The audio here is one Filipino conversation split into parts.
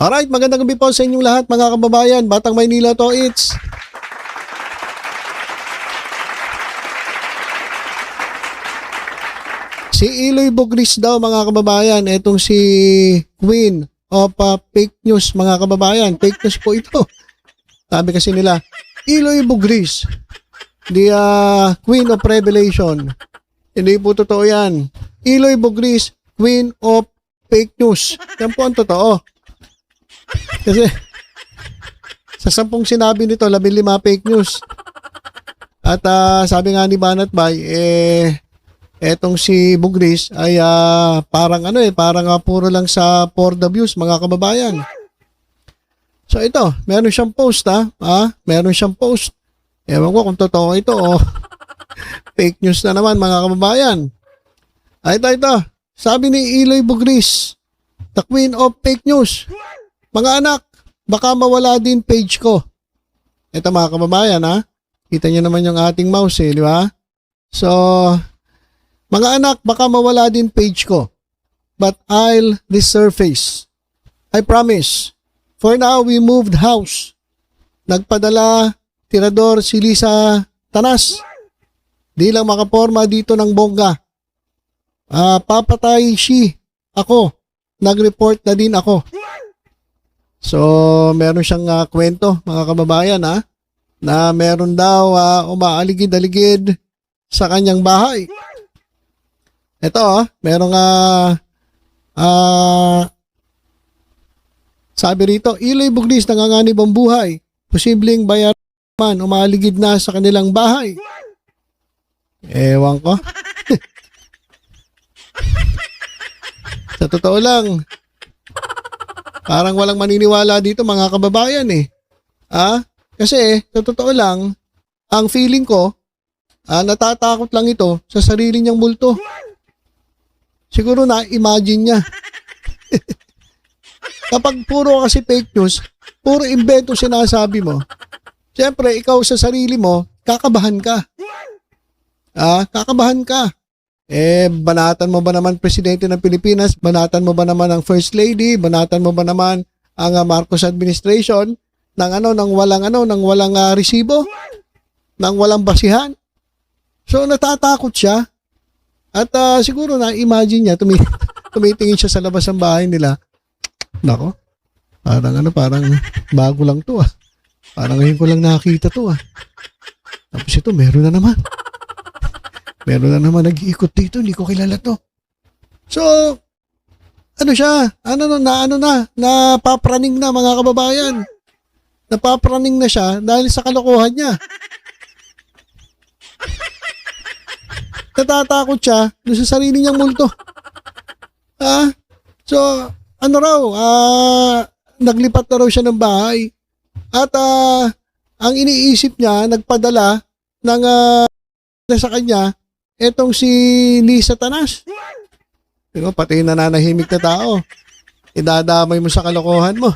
Alright, magandang gabi po sa inyong lahat mga kababayan. Batang Maynila to, it's si Eloy Bugris daw mga kababayan. Etong si Queen of Fake News mga kababayan. Fake news po ito. Sabi kasi nila, Eloy Bugris, the Queen of Revelation. Hindi po totoo yan. Eloy Bugris, Queen of Fake News. Yan po ang totoo. Kasi sa 10 sinabi nito, 15 fake news. At sabi nga ni Banat Bay, etong si Bugris ay parang parang puro lang sa for the views mga kababayan. So ito, meron siyang post meron siyang post. Ewan ko kung totoo ito o fake news na naman mga kababayan. Ito. Sabi ni Eloy Bugris, the Queen of Fake News. Mga anak, baka mawala din page ko. Ito mga kababayan Kita niyo naman yung ating mouse di ba? So, mga anak, baka mawala din page ko. But I'll resurface. I promise. For now, we moved house. Nagpadala, tirador si Lisa Tanas. Di lang makaporma dito ng bongga. Papatay ako. Nag-report na din ako. So, meron siyang kwento, mga kababayan, na meron daw umaaligid-aligid sa kanyang bahay. Ito, merong sabi rito, Eloy Bugris nanganganib ang buhay. Posibleng bayaran umaaligid na sa kanilang bahay. Ewan ko. Sa totoo lang, parang walang maniniwala dito mga kababayan Kasi sa totoo lang, ang feeling ko, natatakot lang ito sa sarili niyang multo. Siguro na-imagine niya. Kapag puro kasi fake news, puro invento sinasabi mo, siyempre ikaw sa sarili mo, kakabahan ka. Kakabahan ka. Banatan mo ba naman presidente ng Pilipinas? Banatan mo ba naman ang First Lady? Banatan mo ba naman ang Marcos administration nang walang resibo? Nang walang basihan? So natatakot siya. At siguro na-imagine niya, tumitingin siya sa labas ng bahay nila. Nako, parang bago lang to Parang ngayon ko lang nakita to Tapos ito, meron na naman. Meron na naman nag-iikot dito, hindi ko kilala to. So, napapraning na mga kababayan. Napapraning na siya dahil sa kalokohan niya. Natatakot siya doon sa sarili niyang multo. So, naglipat na raw siya ng bahay. At ang iniisip niya, nagpadala ng sa kanya, etong si Lisa Tanas. Pero pati nananahimik na tao. Idadamay mo sa kalokohan mo.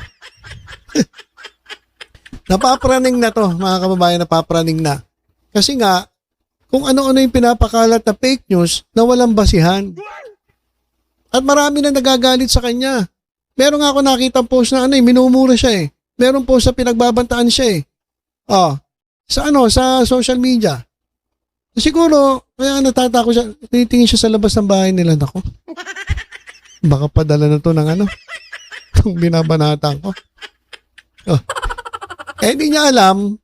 Napapraning na to, mga kababayan, napapraning na. Kasi nga, kung ano-ano yung pinapakalat na fake news na walang basihan. At marami na nagagalit sa kanya. Meron nga ako nakita post na minumura siya Meron post na pinagbabantaan siya sa social media. Siguro, kaya natatakot siya, tinitingin siya sa labas ng bahay nila. Nako, baka padala na to ng kung binabanatan ko. Hindi niya alam,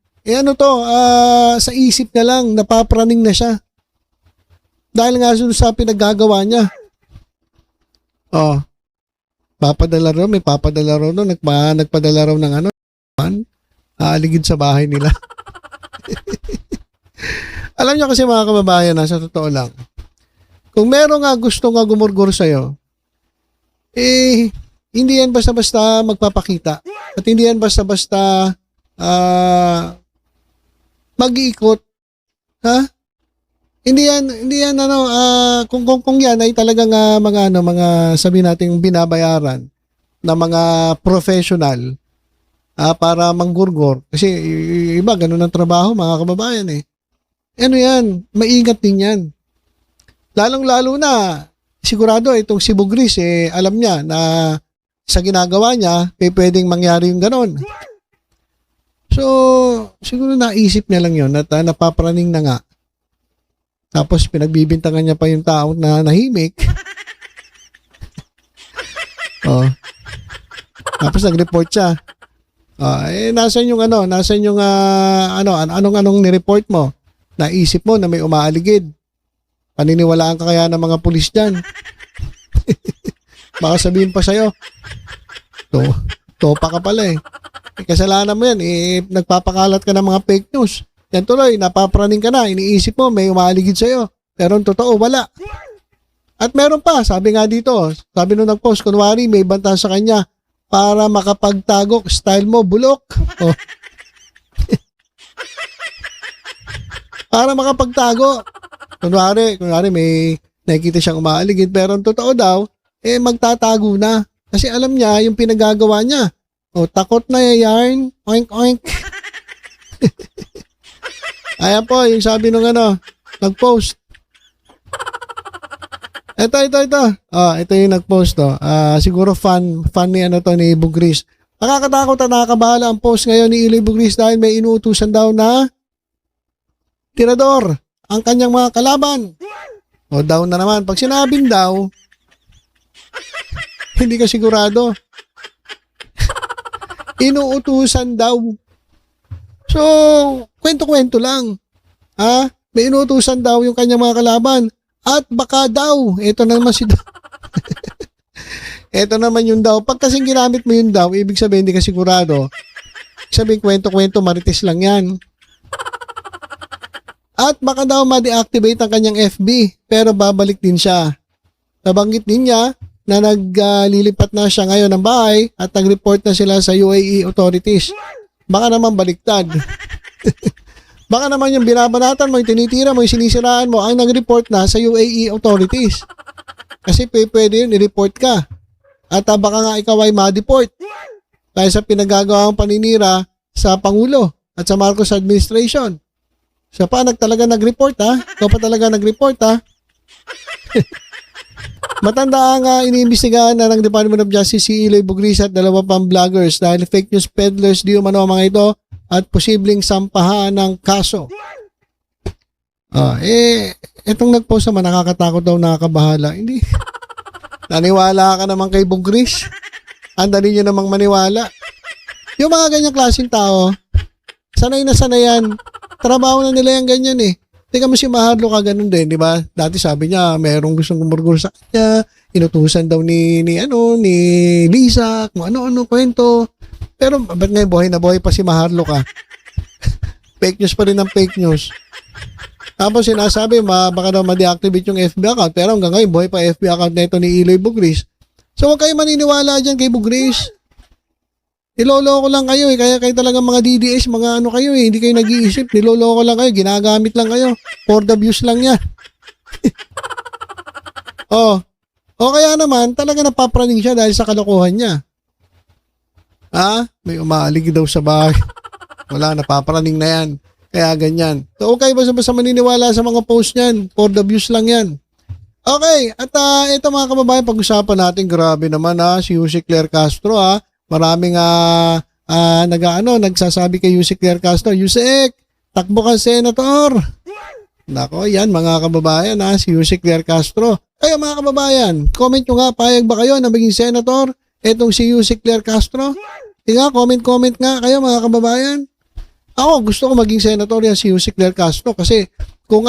sa isip niya lang, napapraning na siya. Dahil nga sa pinaggagawa niya. May papadala raw nagpadala raw ng aligid sa bahay nila. Alam niyo kasi mga kababayan, sa totoo lang, kung meron nga gusto nga gumurgur sa'yo, hindi yan basta-basta magpapakita. At hindi yan basta-basta mag-iikot. Hindi yan kung yan ay talagang mga sabi nating binabayaran na mga professional para manggurgor. Kasi iba, ganun ang trabaho mga kababayan yan, maingat din yan. Lalong-lalo na, sigurado itong si Bugris alam niya na sa ginagawa niya, pwedeng mangyari yung ganon. So, siguro naisip niya lang yun at napapraning na nga. Tapos pinagbibintangan niya pa yung tao na nahimik. Oh. Tapos nag-report siya. Nasan yung anong ni-report mo? Naisip mo na may umaaligid. Paniniwalaan ka kaya ng mga pulis dyan? Baka sabihin pa sa'yo, topa ka pala eh. Kasalanan mo yan, nagpapakalat ka ng mga fake news. Yan tuloy, napapraning ka na, iniisip mo, may umaaligid sa'yo. Pero ang totoo, wala. At meron pa, sabi nga dito, sabi nung nag-post, kunwari may banta sa kanya para makapagtago, style mo, bulok. Oh. Para makapagtago. Kunwari may nakikita siyang umaaligid, pero ang totoo daw, magtatago na. Kasi alam niya yung pinagagawa niya. O, takot na yarn, oink oink. Ayan po, yung sabi nung nag-post. Ito. Ito yung nag-post to. Siguro fan ni ni Bugris. Nakakatakot at nakakabahala ang post ngayon ni Iloy Bugris dahil may inuutusan daw na tirador ang kanyang mga kalaban. O daw na naman. Pag sinabing daw, hindi ka sigurado. Inuutusan daw. So, kwento-kwento lang. May inutusan daw yung kanyang mga kalaban. At baka daw, ito naman si daw. Ito naman yung daw. Pag kasing ginamit mo yung daw, ibig sabihin hindi ka sigurado. Sabihin kwento-kwento, marites lang yan. At baka daw ma-deactivate ang kanyang FB, pero babalik din siya. Nabanggit din niya na naglilipat na siya ngayon ng bahay at nag-report na sila sa UAE authorities. Baka naman baliktad. Baka naman yung binabanatan mo, yung tinitira mo, yung sinisiraan mo, ang nag-report na sa UAE authorities. Kasi pwede yun, i-report ka. At baka nga ikaw ay ma-deport dahil sa pinagagawa mong paninira sa Pangulo at sa Marcos administration. Siya pa talaga nag-report Ikaw pa talaga nag-report Matanda ang iniimbestigahan na ng Department of Justice si Iloy Bugris at dalawa pang vloggers dahil fake news peddlers di umano ang mga ito at posibleng sampahan ng kaso. Itong nag-post naman nakakatakot daw, nakakabahala. Hindi. Naniwala ka naman kay Bugris. Andali nyo namang maniwala. Yung mga ganyang klaseng tao, sanay na sanay yan. Trabaho na nila yung ganyan eh. Tika mo si Maharlo ka ganun din, di ba? Dati sabi niya, merong gustong gumurgur sa kanya, inutusan daw ni Lisa, kung ano-ano kwento. Pero ba't ngayon buhay na buhay pa si Maharlo ka? Fake news pa rin ang fake news. Tapos sinasabi, baka daw ma-deactivate yung FB account, pero hanggang ngayon buhay pa FB account na ito ni Iloy Bugris. So huwag kayo maniniwala dyan kay Bugris. Niloloko lang kayo kaya kayo talagang mga DDS, mga ano kayo hindi kayo nag-iisip, niloloko lang kayo, ginagamit lang kayo, for the views lang yan. O kaya naman, talaga napapraning siya dahil sa kalokohan niya. May umaalig daw sa bahay. Wala, napapraning na yan. Kaya ganyan. So, okay, basta maniniwala sa mga post niyan, for the views lang yan. Okay, at ito mga kababayan, pag-usapan natin, grabe naman si Yusek Claire Castro Maraming nagsasabi kay Yusek Claire Castro, Yusek, takbo ka senator. Nako, yan mga kababayan si Yusek Claire Castro. Kaya mga kababayan, comment nyo nga, payag ba kayo na maging senator? Etong si Yusek Claire Castro? Comment nga kayo mga kababayan. Ako, gusto ko maging senator yan si Yusek Claire Castro kasi kung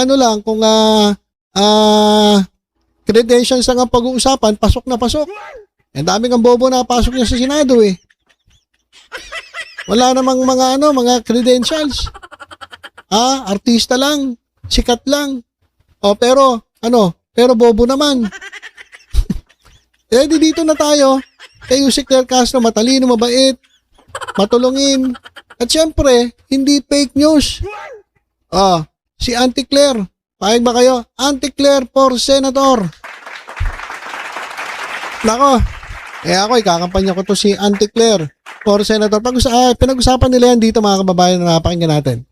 credentials lang ang pag-uusapan, pasok na pasok. Ang daming ang bobo na pasok niya sa Senado Wala namang mga credentials. Artista lang, sikat lang. Pero bobo naman. Dito na tayo. Kay Yusek Claire Castro, matalino, mabait, matulungin. At syempre, hindi fake news. Si Auntie Claire. Pahig ba kayo? Auntie Claire for Senator. Nako. Ako, ikakampanya ko to si Auntie Claire for Senator. Pinag-usapan nila yan dito mga kababayan na napakinggan natin.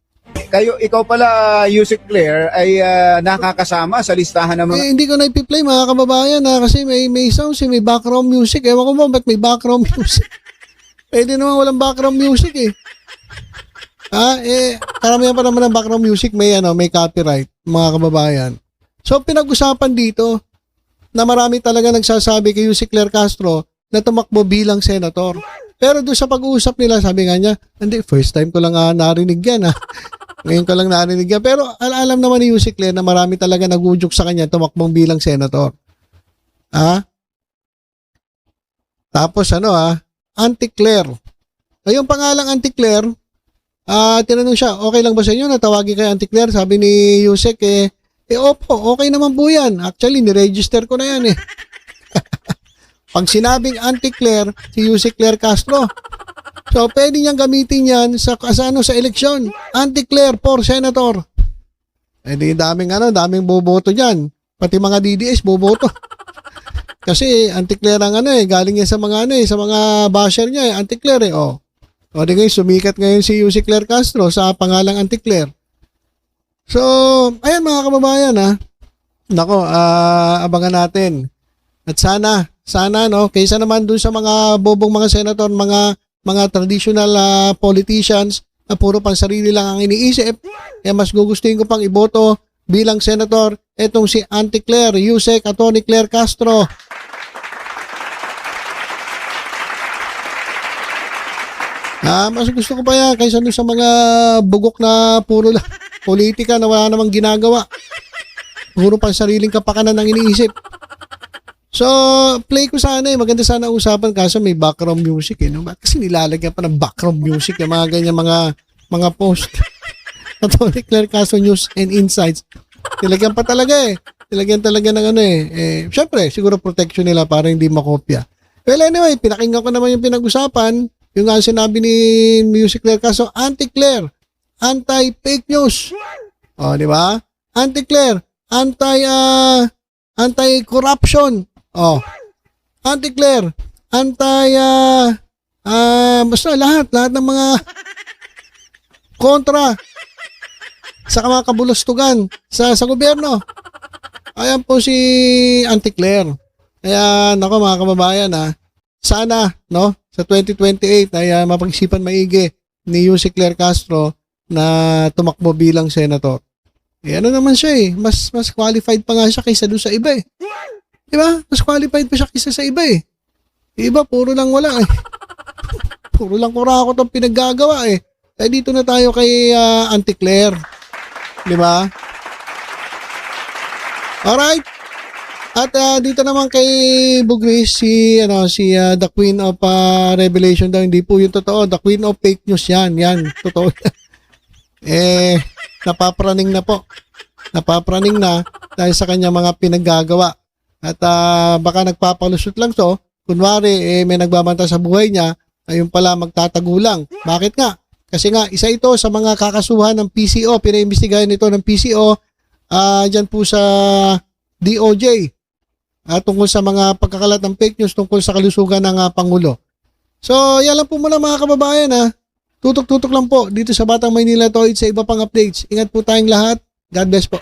ikaw pala, Yusek Claire, ay nakakasama sa listahan ng mga... Hindi ko na ipi-play mga kababayan kasi may sounds, may background music. Ewan ko ba ba't may background music? Pwede naman walang background music eh. Karamihan pa naman ng background music may copyright mga kababayan. So pinag-usapan dito na marami talaga nagsasabi kay Yusek Claire Castro na tumakbo bilang senator. Pero doon sa pag-uusap nila, sabi nga niya, hindi, first time ko lang narinig yan Ngayon ko lang narinig yan. Pero alam naman ni Yusek Claire na marami talaga nagudyok sa kanya tumakbong bilang senator. Tapos Auntie Claire. Yung pangalang Auntie Claire, tinanong siya, okay lang ba sa inyo na tawagin kay Auntie Claire? Sabi ni Yusek, opo, okay naman po yan. Actually, niregister ko na yan Pag sinabing Auntie Claire, si Yusek Claire Castro. So, pwede niyang gamitin yan sa eleksyon. Auntie Claire for senator. Di daming boboto dyan. Pati mga DDS boboto. Kasi Auntie Claire ang galing yan sa mga sa mga basher niya Auntie Claire O di ngayon, sumikat ngayon si Yusek Claire Castro sa pangalang Auntie Claire. So, ayan mga kababayan Nako, abangan natin. At sana kaysa naman dun sa mga bobong mga senator, mga traditional politicians na puro pansarili lang ang iniisip, mas gugustuhin ko pang iboto bilang senator etong si Auntie Claire, Yusek Atty. Claire Castro. Mas gusto ko pa yan kaysa dun sa mga bugok na puro lang politika na wala namang ginagawa. Puro pansariling kapakanan ang iniisip. So, play ko sana maganda sana usapan kaso may background music Ba't kasi nilalagyan pa ng background music yung mga ganyan mga post. Atty. Claire Castro News and Insights. Nilagyan pa talaga Nilagyan talaga ng syempre, siguro protection nila para hindi makopya. Well, anyway, pinakinggan ko naman yung pinag-usapan. Yung nga sinabi ni Yusek Claire Castro, Auntie Claire, anti-fake news. Di ba? Auntie Claire, anti-corruption. Auntie Claire, basta lahat ng mga kontra sa mga kabulustugan sa gobyerno. Ayan po si Auntie Claire. Kaya nako mga kababayan sana sa 2028 ay mapag-isipan maigi ni Yusek Claire Castro na tumakbo bilang senator. Naman siya mas qualified pa nga siya kaysa doon sa iba Diba? Mas qualified pa siya kaysa sa iba Iba, puro lang wala Puro lang kurakot ang pinaggagawa Kaya dito na tayo kay Auntie Claire. Diba? Alright. At dito naman kay Bugris si the Queen of Revelation daw, hindi po yung totoo. The Queen of Fake News yan, totoo. Napapraning na po. Napapraning na dahil sa kanya mga pinaggagawa. At baka nagpapalusot lang to. Kunwari may nagbabanta sa buhay niya, ayun pala magtatago lang. Bakit nga? Kasi nga isa ito sa mga kakasuhan ng PCO, pinaimbestigahan ito ng PCO dyan po sa DOJ. Tungkol sa mga pagkakalat ng fake news tungkol sa kalusugan ng Pangulo. So, yan lang po muna mga kababayan Tutok-tutok lang po dito sa Batang Maynila to sa iba pang updates. Ingat po tayong lahat. God bless po.